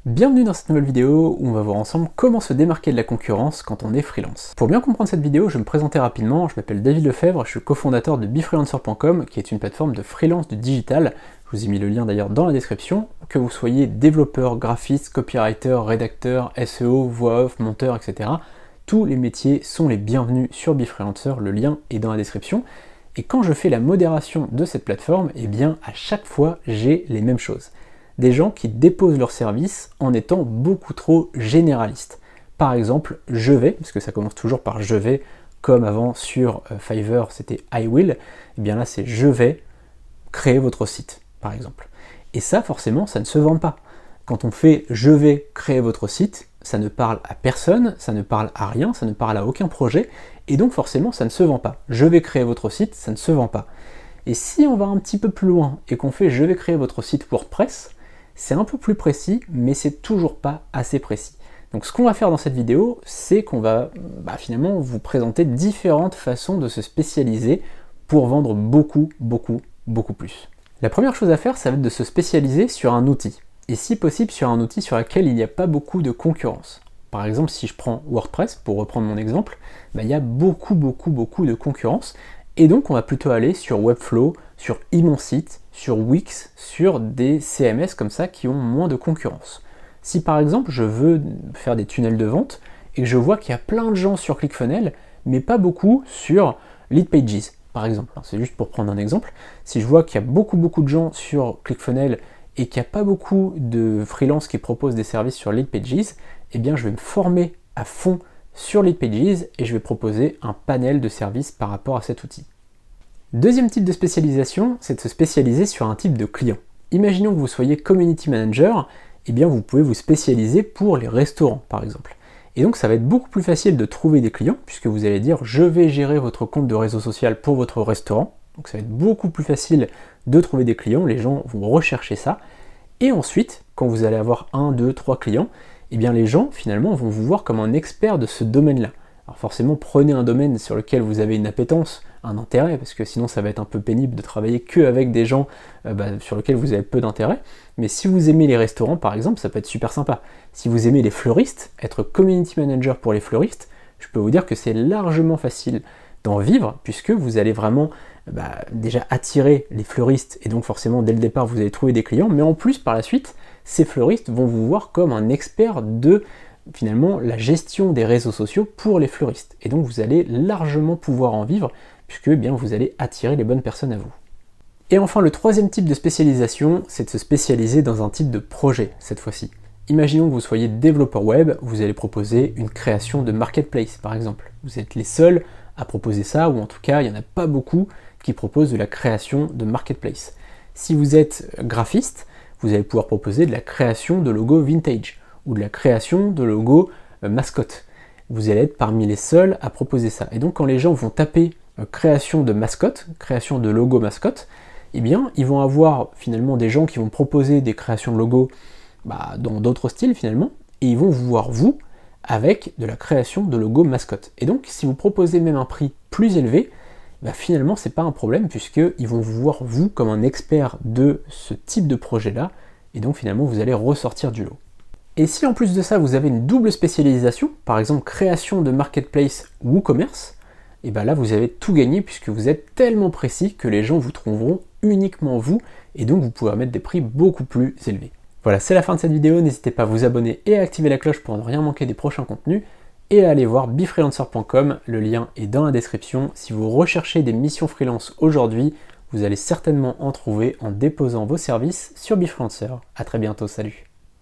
Bienvenue dans cette nouvelle vidéo où on va voir ensemble comment se démarquer de la concurrence quand on est freelance. Pour bien comprendre cette vidéo, je vais me présenter rapidement, je m'appelle David Lefebvre, je suis cofondateur de befreelancer.com qui est une plateforme de freelance du digital. Je vous ai mis le lien d'ailleurs dans la description, que vous soyez développeur, graphiste, copywriter, rédacteur, SEO, voix off, monteur, etc. Tous les métiers sont les bienvenus sur Befreelancer, le lien est dans la description. Et quand je fais la modération de cette plateforme, eh bien à chaque fois j'ai les mêmes choses. Des gens qui déposent leurs services en étant beaucoup trop généralistes. Par exemple, je vais, parce que ça commence toujours par je vais, comme avant sur Fiverr c'était I will, et bien là c'est je vais créer votre site, par exemple. Et ça forcément, ça ne se vend pas. Quand on fait je vais créer votre site, ça ne parle à personne, ça ne parle à rien, ça ne parle à aucun projet, et donc forcément ça ne se vend pas. Je vais créer votre site, ça ne se vend pas. Et si on va un petit peu plus loin et qu'on fait je vais créer votre site WordPress, c'est un peu plus précis, mais c'est toujours pas assez précis. Donc ce qu'on va faire dans cette vidéo, c'est qu'on va finalement vous présenter différentes façons de se spécialiser pour vendre beaucoup plus. La première chose à faire, ça va être de se spécialiser sur un outil, et si possible sur un outil sur lequel il n'y a pas beaucoup de concurrence. Par exemple, si je prends WordPress, pour reprendre mon exemple, il y a beaucoup de concurrence, et donc on va plutôt aller sur Webflow, sur iMonSite, sur Wix, sur des CMS comme ça qui ont moins de concurrence. Si par exemple je veux faire des tunnels de vente et que je vois qu'il y a plein de gens sur ClickFunnels, mais pas beaucoup sur Leadpages, par exemple, c'est juste pour prendre un exemple, si je vois qu'il y a beaucoup de gens sur ClickFunnels et qu'il n'y a pas beaucoup de freelance qui proposent des services sur Leadpages, eh bien je vais me former à fond sur Leadpages et je vais proposer un panel de services par rapport à cet outil. Deuxième type de spécialisation, c'est de se spécialiser sur un type de client. Imaginons que vous soyez community manager, eh bien vous pouvez vous spécialiser pour les restaurants par exemple. Et donc ça va être beaucoup plus facile de trouver des clients, puisque vous allez dire je vais gérer votre compte de réseau social pour votre restaurant. Donc ça va être beaucoup plus facile de trouver des clients, les gens vont rechercher ça. Et ensuite, quand vous allez avoir 1, 2, 3 clients, eh bien les gens finalement vont vous voir comme un expert de ce domaine-là. Alors forcément, prenez un domaine sur lequel vous avez une appétence, un intérêt, parce que sinon ça va être un peu pénible de travailler que avec des gens sur lesquels vous avez peu d'intérêt. Mais si vous aimez les restaurants par exemple, ça peut être super sympa. Si vous aimez les fleuristes, être community manager pour les fleuristes, je peux vous dire que c'est largement facile d'en vivre, puisque vous allez vraiment déjà attirer les fleuristes, et donc forcément dès le départ vous allez trouver des clients, mais en plus par la suite, ces fleuristes vont vous voir comme un expert de finalement la gestion des réseaux sociaux pour les fleuristes. Et donc vous allez largement pouvoir en vivre, puisque vous allez attirer les bonnes personnes à vous. Et enfin, le troisième type de spécialisation, c'est de se spécialiser dans un type de projet, cette fois-ci. Imaginons que vous soyez développeur web, vous allez proposer une création de marketplace, par exemple. Vous êtes les seuls à proposer ça, ou en tout cas, il n'y en a pas beaucoup qui proposent de la création de marketplace. Si vous êtes graphiste, vous allez pouvoir proposer de la création de logos vintage, ou de la création de logos mascotte. Vous allez être parmi les seuls à proposer ça. Et donc quand les gens vont taper création de mascotte, création de logo mascotte, eh bien ils vont avoir finalement des gens qui vont proposer des créations de logos dans d'autres styles finalement, et ils vont vous voir vous avec de la création de logo mascotte. Et donc si vous proposez même un prix plus élevé, finalement c'est pas un problème, puisqu'ils vont vous voir vous comme un expert de ce type de projet-là, et donc finalement vous allez ressortir du lot. Et si en plus de ça vous avez une double spécialisation, par exemple création de marketplace ou e-commerce, et là vous avez tout gagné, puisque vous êtes tellement précis que les gens vous trouveront uniquement vous, et donc vous pourrez mettre des prix beaucoup plus élevés. Voilà, c'est la fin de cette vidéo, n'hésitez pas à vous abonner et à activer la cloche pour ne rien manquer des prochains contenus, et à aller voir befreelancer.com, le lien est dans la description. Si vous recherchez des missions freelance aujourd'hui, vous allez certainement en trouver en déposant vos services sur Befreelancer. A très bientôt, salut.